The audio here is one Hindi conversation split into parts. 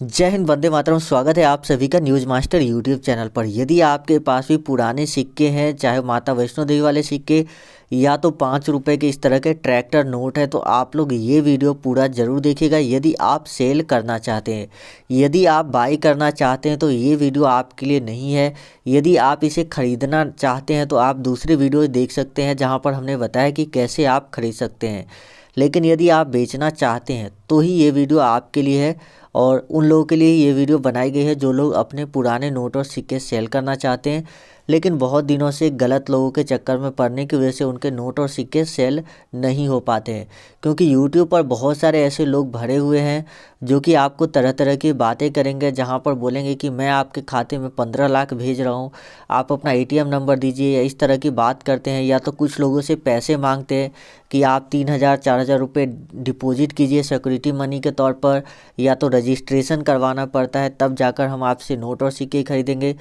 जय हिंद, वंदे मातरम। स्वागत है आप सभी का न्यूज़ मास्टर यूट्यूब चैनल पर। यदि आपके पास भी पुराने सिक्के हैं, चाहे माता वैष्णो देवी वाले सिक्के या तो 5 रुपए के इस तरह के ट्रैक्टर नोट है, तो आप लोग ये वीडियो पूरा ज़रूर देखिएगा। यदि आप सेल करना चाहते हैं, यदि आप बाई करना चाहते हैं, तो ये वीडियो आपके लिए नहीं है। यदि आप इसे ख़रीदना चाहते हैं तो आप दूसरे वीडियो देख सकते हैं, जहाँ पर हमने बताया कि कैसे आप खरीद सकते हैं। लेकिन यदि आप बेचना चाहते हैं तो ही ये वीडियो आपके लिए है, और उन लोगों के लिए ये वीडियो बनाई गई है जो लोग अपने पुराने नोट और सिक्के सेल करना चाहते हैं, लेकिन बहुत दिनों से गलत लोगों के चक्कर में पड़ने की वजह से उनके नोट और सिक्के सेल नहीं हो पाते हैं। क्योंकि यूट्यूब पर बहुत सारे ऐसे लोग भरे हुए हैं जो कि आपको तरह तरह की बातें करेंगे, जहां पर बोलेंगे कि मैं आपके खाते में 15 लाख भेज रहा हूं, आप अपना एटीएम नंबर दीजिए, या इस तरह की बात करते हैं। या तो कुछ लोगों से पैसे मांगते हैं कि आप 3,000 4,000 रुपये डिपॉजिट कीजिए सिक्योरिटी मनी के तौर पर, या तो रजिस्ट्रेशन करवाना पड़ता है, तब जाकर हम आपसे नोट और सिक्के खरीदेंगे।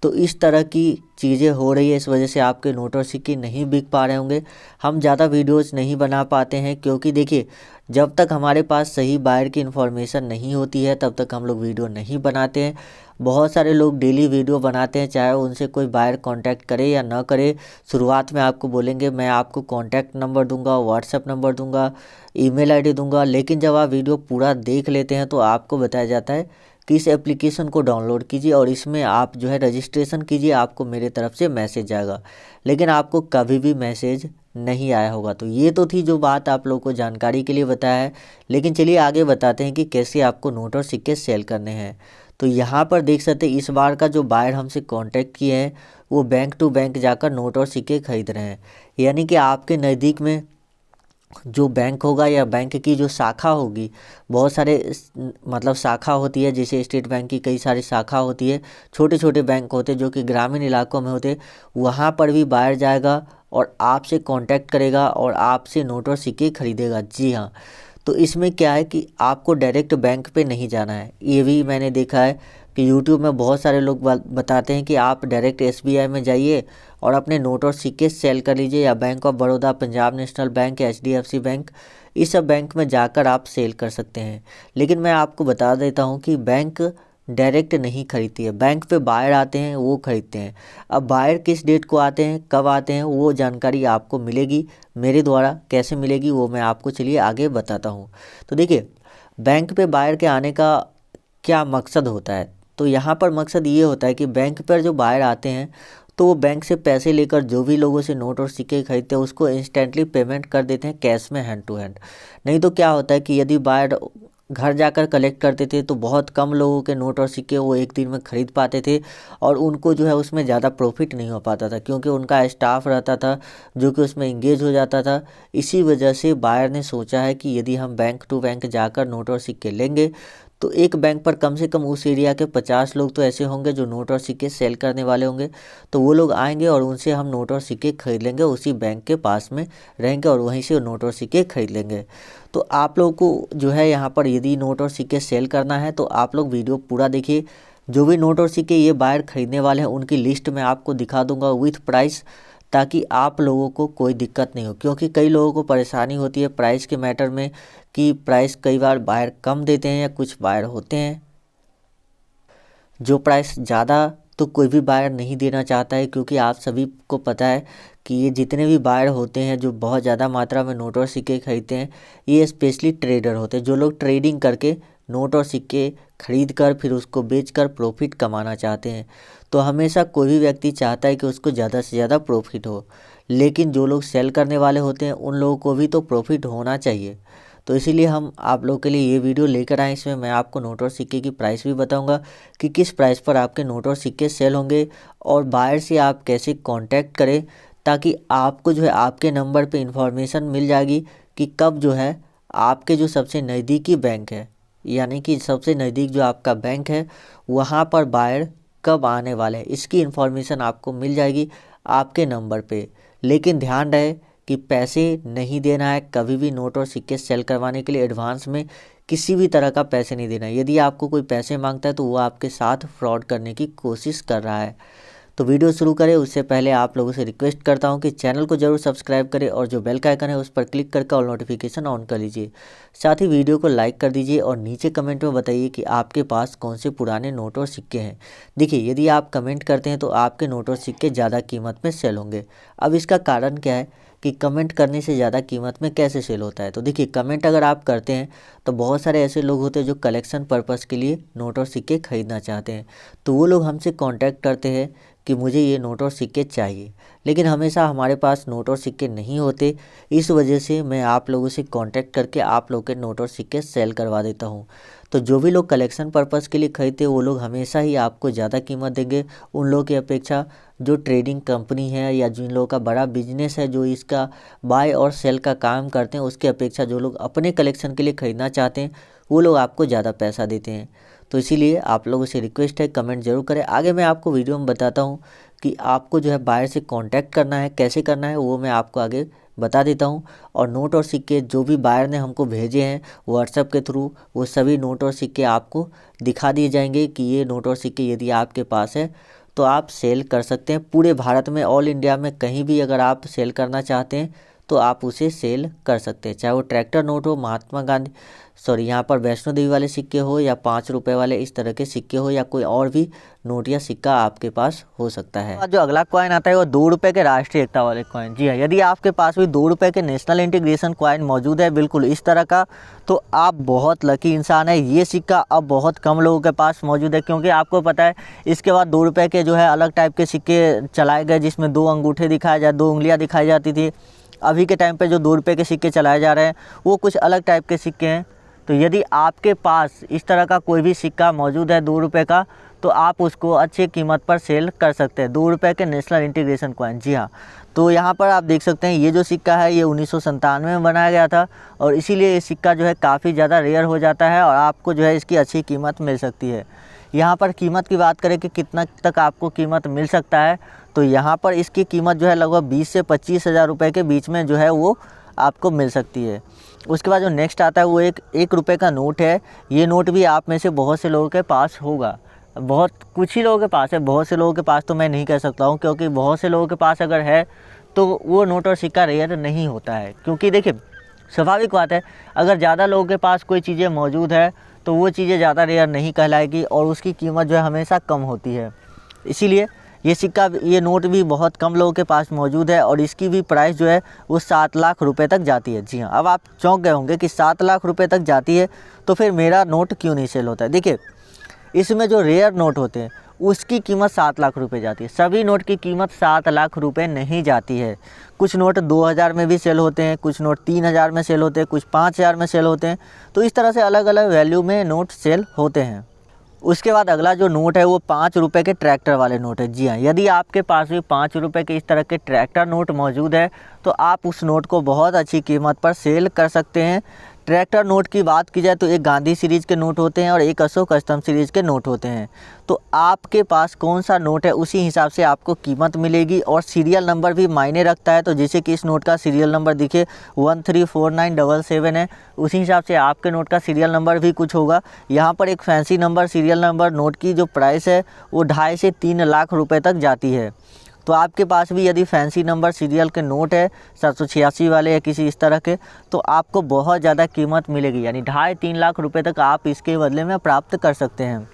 तो इस तरह की चीज़ें हो रही है, इस वजह से आपके नोट और सिक्के नहीं बिक पा रहे होंगे। हम ज़्यादा वीडियोस नहीं बना पाते हैं, क्योंकि देखिए, जब तक हमारे पास सही बायर की इन्फॉर्मेशन नहीं होती है तब तक हम लोग वीडियो नहीं बनाते हैं। बहुत सारे लोग डेली वीडियो बनाते हैं, चाहे उनसे कोई बायर कांटेक्ट करे या ना करे। शुरुआत में आपको बोलेंगे मैं आपको कांटेक्ट नंबर दूंगा, व्हाट्सएप नंबर दूंगा, ईमेल आईडी दूंगा, लेकिन जब आप वीडियो पूरा देख लेते हैं तो आपको बताया जाता है कि इस एप्लीकेशन को डाउनलोड कीजिए और इसमें आप जो है रजिस्ट्रेशन कीजिए, आपको मेरे तरफ से मैसेज आएगा। लेकिन आपको कभी भी मैसेज नहीं आया होगा। तो ये तो थी जो बात आप लोगों को जानकारी के लिए बताया है। लेकिन चलिए आगे बताते हैं कि कैसे आपको नोट और सिक्के सेल करने हैं। तो यहाँ पर देख सकते हैं, इस बार का जो बायर हमसे कांटेक्ट किए हैं वो बैंक टू बैंक जाकर नोट और सिक्के खरीद रहे हैं। यानी कि आपके नज़दीक में जो बैंक होगा या बैंक की जो शाखा होगी, बहुत सारे मतलब शाखा होती है, जैसे स्टेट बैंक की कई सारी शाखा होती है, छोटे छोटे बैंक होते हैं जो कि ग्रामीण इलाकों में होते हैं, वहाँ पर भी बायर जाएगा और आपसे कांटेक्ट करेगा और आपसे नोट और सिक्के खरीदेगा। जी हाँ। तो इसमें क्या है कि आपको डायरेक्ट बैंक पे नहीं जाना है। ये भी मैंने देखा है कि यूट्यूब में बहुत सारे लोग बताते हैं कि आप डायरेक्ट एसबीआई में जाइए और अपने नोट और सिक्के सेल कर लीजिए, या bank of Baroda, Punjab national bank या एचडीएफसी बैंक, इस सब बैंक में जाकर आप सेल कर सकते हैं। लेकिन मैं आपको बता देता हूँ कि बैंक डायरेक्ट नहीं खरीदती है, बैंक पे बायर आते हैं, वो खरीदते हैं। अब बायर किस डेट को आते हैं, कब आते हैं, वो जानकारी आपको मिलेगी मेरे द्वारा। कैसे मिलेगी वो मैं आपको चलिए आगे बताता हूँ। तो देखिए, बैंक पे बायर के आने का क्या मकसद होता है। तो यहाँ पर मकसद ये होता है कि बैंक पर जो बायर आते हैं तो वो बैंक से पैसे लेकर जो भी लोगों से नोट और सिक्के खरीदते हैं उसको इंस्टेंटली पेमेंट कर देते हैं कैश में, हैंड टू हैंड। नहीं तो क्या होता है कि यदि बायर घर जाकर कलेक्ट करते थे तो बहुत कम लोगों के नोट और सिक्के वो एक दिन में खरीद पाते थे, और उनको जो है उसमें ज़्यादा प्रॉफिट नहीं हो पाता था, क्योंकि उनका स्टाफ रहता था जो कि उसमें इंगेज हो जाता था। इसी वजह से बायर ने सोचा है कि यदि हम बैंक टू बैंक जाकर नोट और सिक्के लेंगे तो एक बैंक पर कम से कम उस एरिया के 50 लोग तो ऐसे होंगे जो नोट और सिक्के सेल करने वाले होंगे। तो वो लोग आएंगे और उनसे हम नोट और सिक्के खरीद लेंगे, उसी बैंक के पास में रहेंगे और वहीं से नोट और सिक्के खरीद लेंगे। तो आप लोगों को जो है यहाँ पर यदि नोट और सिक्के सेल करना है तो आप लोग वीडियो पूरा देखिए। जो भी नोट और सिक्के ये बायर खरीदने वाले हैं उनकी लिस्ट मैं आपको दिखा दूंगा विथ प्राइस, ताकि आप लोगों को कोई दिक्कत नहीं हो। क्योंकि कई लोगों को परेशानी होती है प्राइस के मैटर में, कि प्राइस कई बार बायर कम देते हैं या कुछ बायर होते हैं जो प्राइस ज़्यादा तो कोई भी बायर नहीं देना चाहता है। क्योंकि आप सभी को पता है कि ये जितने भी बायर होते हैं जो बहुत ज़्यादा मात्रा में नोट और सिक्के खरीदते हैं, ये स्पेशली ट्रेडर होते हैं, जो लोग ट्रेडिंग करके नोट और सिक्के खरीद कर फिर उसको बेच कर प्रॉफिट कमाना चाहते हैं। तो हमेशा कोई भी व्यक्ति चाहता है कि उसको ज़्यादा से ज़्यादा प्रॉफिट हो, लेकिन जो लोग सेल करने वाले होते हैं उन लोगों को भी तो प्रॉफिट होना चाहिए। तो इसीलिए हम आप लोगों के लिए ये वीडियो लेकर आए। इसमें मैं आपको नोट और सिक्के की प्राइस भी बताऊंगा कि किस प्राइस पर आपके नोट और सिक्के सेल होंगे, और बायर से आप कैसे कांटेक्ट करें, ताकि आपको जो है आपके नंबर पे इंफॉर्मेशन मिल जाएगी कि कब जो है आपके जो सबसे नज़दीकी बैंक है, यानी कि सबसे नज़दीक जो आपका बैंक है वहाँ पर बायर कब आने वाले हैं, इसकी इन्फॉर्मेशन आपको मिल जाएगी आपके नंबर पे। लेकिन ध्यान रहे कि पैसे नहीं देना है कभी भी नोट और सिक्के सेल करवाने के लिए। एडवांस में किसी भी तरह का पैसे नहीं देना है। यदि आपको कोई पैसे मांगता है तो वो आपके साथ फ्रॉड करने की कोशिश कर रहा है। तो वीडियो शुरू करें उससे पहले आप लोगों से रिक्वेस्ट करता हूं कि चैनल को जरूर सब्सक्राइब करें और जो बेल का आइकन है उस पर क्लिक करके ऑल नोटिफिकेशन ऑन कर लीजिए। साथ ही वीडियो को लाइक कर दीजिए और नीचे कमेंट में बताइए कि आपके पास कौन से पुराने नोट और सिक्के हैं। देखिए, यदि आप कमेंट करते हैं तो आपके नोट और सिक्के ज़्यादा कीमत में सेल होंगे। अब इसका कारण क्या है कि कमेंट करने से ज़्यादा कीमत में कैसे सेल होता है। तो देखिए, कमेंट अगर आप करते हैं तो बहुत सारे ऐसे लोग होते हैं जो कलेक्शन पर्पज़ के लिए नोट और सिक्के खरीदना चाहते हैं। तो वो लोग हमसे कांटेक्ट करते हैं कि मुझे ये नोट और सिक्के चाहिए, लेकिन हमेशा हमारे पास नोट और सिक्के नहीं होते। इस वजह से मैं आप लोगों से कांटेक्ट करके आप लोग के नोट और सिक्के सेल करवा देता हूँ। तो जो भी लोग कलेक्शन पर्पज़ के लिए खरीदते हैं वो लोग हमेशा ही आपको ज़्यादा कीमत देंगे उन लोगों की अपेक्षा जो ट्रेडिंग कंपनी है या जिन लोगों का बड़ा बिजनेस है, जो इसका बाय और सेल का काम करते हैं, उसकी अपेक्षा जो लोग अपने कलेक्शन के लिए ख़रीदना चाहते हैं वो लोग आपको ज़्यादा पैसा देते हैं। तो इसीलिए आप लोगों से रिक्वेस्ट है, कमेंट ज़रूर करें। आगे मैं आपको वीडियो में बताता हूँ कि आपको जो है बायर से कांटेक्ट करना है, कैसे करना है वो मैं आपको आगे बता देता हूँ। और नोट और सिक्के जो भी बायर ने हमको भेजे हैं व्हाट्सएप के थ्रू, वो सभी नोट और सिक्के आपको दिखा दिए जाएंगे कि ये नोट और सिक्के यदि आपके पास है तो आप सेल कर सकते हैं। पूरे भारत में, ऑल इंडिया में कहीं भी अगर आप सेल करना चाहते हैं तो आप उसे सेल कर सकते हैं। चाहे वो ट्रैक्टर नोट हो, महात्मा गांधी यहाँ पर वैष्णो देवी वाले सिक्के हो, या 5 रुपये वाले इस तरह के सिक्के हो, या कोई और भी नोट या सिक्का आपके पास हो सकता है। जो अगला कॉइन आता है वो 2 रुपये के राष्ट्रीय एकता वाले कॉइन। जी हाँ, यदि आपके पास भी 2 रुपये के नेशनल इंटीग्रेशन कॉइन मौजूद है बिल्कुल इस तरह का, तो आप बहुत लकी इंसान है। ये सिक्का अब बहुत कम लोगों के पास मौजूद है, क्योंकि आपको पता है इसके बाद 2 रुपये के जो है अलग टाइप के सिक्के चलाए गए जिसमें 2 अंगूठे दिखाए जाए, 2 उंगलियाँ दिखाई जाती थी। अभी के टाइम पे जो 2 रुपये के सिक्के चलाए जा रहे हैं वो कुछ अलग टाइप के सिक्के हैं। तो यदि आपके पास इस तरह का कोई भी सिक्का मौजूद है 2 रुपये का, तो आप उसको अच्छी कीमत पर सेल कर सकते हैं। 2 रुपये के नेशनल इंटीग्रेशन कॉइन। जी हाँ, तो यहाँ पर आप देख सकते हैं ये जो सिक्का है ये 1997 में बनाया गया था, और इसीलिए ये सिक्का जो है काफ़ी ज़्यादा रेयर हो जाता है और आपको जो है इसकी अच्छी कीमत मिल सकती है। यहाँ पर कीमत की बात करें कि कितना तक आपको कीमत मिल सकता है, तो यहाँ पर इसकी कीमत जो है लगभग 20 से 25 हज़ार रुपये के बीच में जो है वो आपको मिल सकती है। उसके बाद जो नेक्स्ट आता है वो एक रुपये का नोट है। ये नोट भी आप में से बहुत से लोगों के पास होगा, बहुत कुछ ही लोगों के पास है, बहुत से लोगों के पास तो मैं नहीं कह सकता हूँ, क्योंकि बहुत से लोगों के पास अगर है तो वो नोट और सिक्का रेयर नहीं होता है। क्योंकि देखिए, स्वाभाविक बात है, अगर ज़्यादा लोगों के पास कोई चीज़ें मौजूद है तो वो चीज़ें ज़्यादा रेयर नहीं कहलाएगी और उसकी कीमत जो है हमेशा कम होती है। इसीलिए ये सिक्का, ये नोट भी बहुत कम लोगों के पास मौजूद है और इसकी भी प्राइस जो है वो 7 लाख रुपए तक जाती है। जी हाँ, अब आप चौंक गए होंगे कि 7 लाख रुपए तक जाती है तो फिर मेरा नोट क्यों नहीं सेल होता है। देखिए, इसमें जो रेयर नोट होते हैं उसकी कीमत 7 लाख रुपए जाती है। सभी नोट की कीमत 7 लाख रुपए नहीं जाती है। कुछ नोट 2000 में भी सेल होते हैं, कुछ नोट 3000 में सेल होते हैं, कुछ 5000 में सेल होते हैं। तो इस तरह से अलग अलग वैल्यू में नोट सेल होते हैं। उसके बाद अगला जो नोट है वो 5 रुपये के ट्रैक्टर वाले नोट है। जी हाँ, यदि आपके पास भी 5 रुपये के इस तरह के ट्रैक्टर नोट मौजूद है तो आप उस नोट को बहुत अच्छी कीमत पर सेल कर सकते हैं। ट्रैक्टर नोट की बात की जाए तो एक गांधी सीरीज़ के नोट होते हैं और एक अशोक स्तंभ सीरीज़ के नोट होते हैं। तो आपके पास कौन सा नोट है उसी हिसाब से आपको कीमत मिलेगी, और सीरियल नंबर भी मायने रखता है। तो जैसे कि इस नोट का सीरियल नंबर दिखे 134977 है, उसी हिसाब से आपके नोट का सीरियल नंबर भी कुछ होगा। यहाँ पर एक fancy number serial number note की जो प्राइस है वो 2.5 से 3 लाख रुपए तक जाती है। तो आपके पास भी यदि फैंसी नंबर सीरियल के नोट है 786 वाले या किसी इस तरह के, तो आपको बहुत ज़्यादा कीमत मिलेगी, यानी 2.5-3 लाख रुपए तक आप इसके बदले में प्राप्त कर सकते हैं।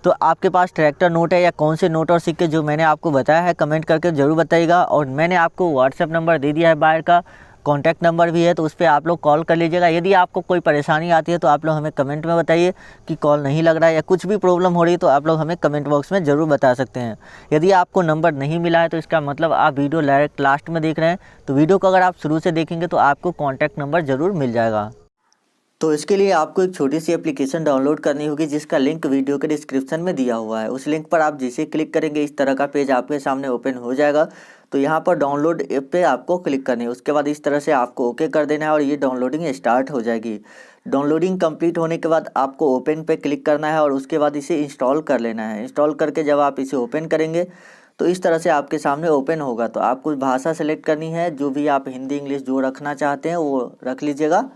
तो आपके पास ट्रैक्टर नोट है या कौन से नोट और सिक्के जो मैंने आपको बताया है कमेंट करके ज़रूर बताइएगा। और मैंने आपको व्हाट्सएप नंबर दे दिया है बायर का, कॉन्टैक्ट नंबर भी है, तो उस पर आप लोग कॉल कर लीजिएगा। यदि आपको कोई परेशानी आती है तो आप लोग हमें कमेंट में बताइए कि कॉल नहीं लग रहा है या कुछ भी प्रॉब्लम हो रही है, तो आप लोग हमें कमेंट बॉक्स में ज़रूर बता सकते हैं। यदि आपको नंबर नहीं मिला है तो इसका मतलब आप वीडियो डायरेक्ट लास्ट में देख रहे हैं, तो वीडियो को अगर आप शुरू से देखेंगे तो आपको कॉन्टैक्ट नंबर ज़रूर मिल जाएगा। तो इसके लिए आपको एक छोटी सी एप्लीकेशन डाउनलोड करनी होगी जिसका लिंक वीडियो के डिस्क्रिप्शन में दिया हुआ है। उस लिंक पर आप जैसे क्लिक करेंगे इस तरह का पेज आपके सामने ओपन हो जाएगा। तो यहाँ पर डाउनलोड ऐप पे आपको क्लिक करनी है, उसके बाद इस तरह से आपको ओके कर देना है और ये डाउनलोडिंग स्टार्ट हो जाएगी। डाउनलोडिंग कंप्लीट होने के बाद आपको ओपन पे क्लिक करना है और उसके बाद इसे इंस्टॉल कर लेना है। इंस्टॉल करके जब आप इसे ओपन करेंगे तो इस तरह से आपके सामने ओपन होगा। तो आपको भाषा सेलेक्ट करनी है, जो भी आप हिंदी इंग्लिश जो रखना चाहते हैं वो रख लीजिएगा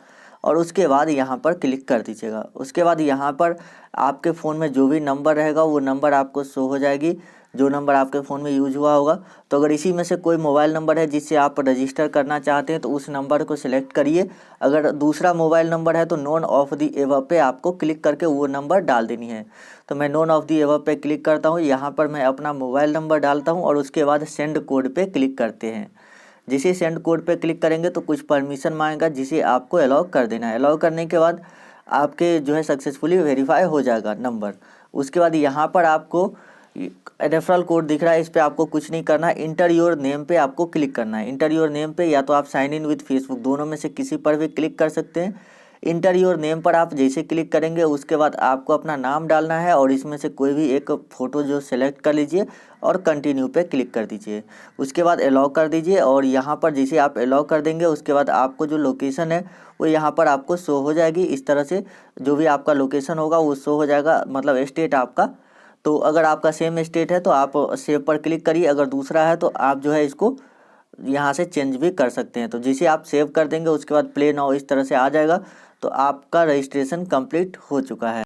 और उसके बाद यहाँ पर क्लिक कर दीजिएगा। उसके बाद यहाँ पर आपके फ़ोन में जो भी नंबर रहेगा वो नंबर आपको शो हो जाएगी। जो नंबर आपके फ़ोन में यूज हुआ होगा। तो अगर इसी में से कोई मोबाइल नंबर है जिससे आप रजिस्टर करना चाहते हैं तो उस नंबर को सिलेक्ट करिए। अगर दूसरा मोबाइल नंबर है तो नोन ऑफ दी एबव पे आपको क्लिक करके वो नंबर डाल देनी है। तो मैं नोन ऑफ दी एबव पे क्लिक करता हूँ, यहाँ पर मैं अपना मोबाइल नंबर डालता हूँ और उसके बाद सेंड कोड पे क्लिक करते हैं। जिसे सेंड कोड पे क्लिक करेंगे तो कुछ परमिशन मांगेगा जिसे आपको अलाउ कर देना है। अलाउ करने के बाद आपके जो है सक्सेसफुली वेरीफाई हो जाएगा नंबर। उसके बाद यहाँ पर आपको रेफरल कोड दिख रहा है, इस पर आपको कुछ नहीं करना है। इंटर योर नेम पे आपको क्लिक करना है। इंटर योर नेम पे या तो आप साइन इन विद फेसबुक दोनों में से किसी पर भी क्लिक कर सकते हैं। इंटर योर नेम पर आप जैसे क्लिक करेंगे उसके बाद आपको अपना नाम डालना है और इसमें से कोई भी एक फ़ोटो जो सेलेक्ट कर लीजिए और कंटिन्यू पे क्लिक कर दीजिए। उसके बाद अलाउ कर दीजिए और यहाँ पर जैसे आप अलाउ कर देंगे उसके बाद आपको जो लोकेशन है वो यहाँ पर आपको शो हो जाएगी। इस तरह से जो भी आपका लोकेशन होगा वो शो हो जाएगा, मतलब स्टेट आपका। तो अगर आपका सेम स्टेट है तो आप सेव पर क्लिक करिए, अगर दूसरा है तो आप जो है इसको यहाँ से चेंज भी कर सकते हैं। तो जैसे आप सेव कर देंगे उसके बाद प्ले नाउ इस तरह से आ जाएगा। तो आपका रजिस्ट्रेशन कंप्लीट हो चुका है।